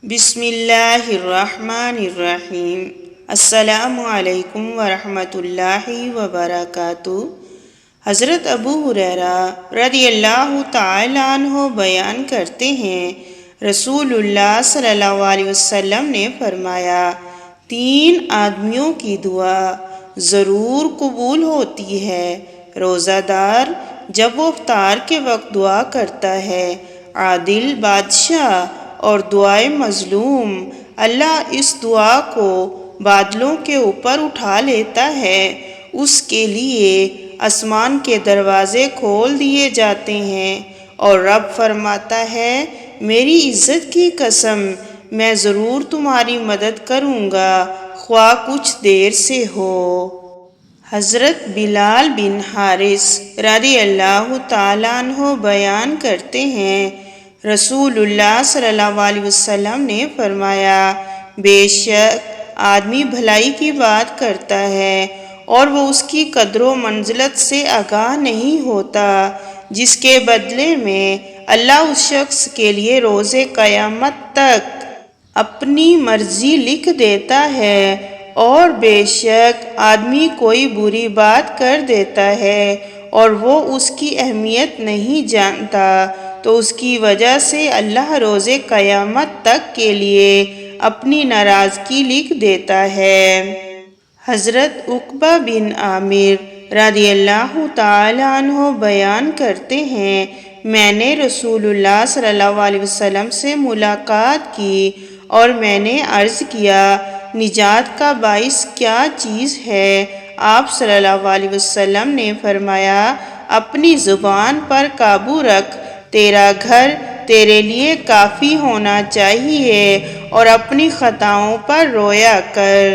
بسم اللہ الرحمن الرحیم۔ السلام علیکم ورحمۃ اللہ وبرکاتہ۔ حضرت ابو ہریرہ رضی اللہ تعالیٰ عنہ بیان کرتے ہیں، رسول اللہ صلی اللہ علیہ وسلم نے فرمایا، 3 آدمیوں کی دعا ضرور قبول ہوتی ہے۔ روزہ دار جب وہ افطار کے وقت دعا کرتا ہے، عادل بادشاہ اور دعائے مظلوم، اللہ اس دعا کو بادلوں کے اوپر اٹھا لیتا ہے، اس کے لیے آسمان کے دروازے کھول دیے جاتے ہیں اور رب فرماتا ہے، میری عزت کی قسم میں ضرور تمہاری مدد کروں گا، خواہ کچھ دیر سے ہو۔ حضرت بلال بن حارث رضی اللہ تعالیٰ عنہ بیان کرتے ہیں، رسول اللہ صلی اللہ علیہ وسلم نے فرمایا، بے شک آدمی بھلائی کی بات کرتا ہے اور وہ اس کی قدر و منزلت سے آگاہ نہیں ہوتا، جس کے بدلے میں اللہ اس شخص کے لیے روز قیامت تک اپنی مرضی لکھ دیتا ہے، اور بے شک آدمی کوئی بری بات کر دیتا ہے اور وہ اس کی اہمیت نہیں جانتا، تو اس کی وجہ سے اللہ روز قیامت تک کے لیے اپنی ناراضگی لکھ دیتا ہے۔ حضرت عقبہ بن عامر رضی اللہ تعالیٰ عنہ بیان کرتے ہیں، میں نے رسول اللہ صلی اللہ علیہ وسلم سے ملاقات کی اور میں نے عرض کیا، نجات کا باعث کیا چیز ہے؟ آپ صلی اللہ علیہ وسلم نے فرمایا، اپنی زبان پر قابو رکھ، تیرا گھر تیرے لیے کافی ہونا چاہیے، اور اپنی خطاؤں پر رویا کر۔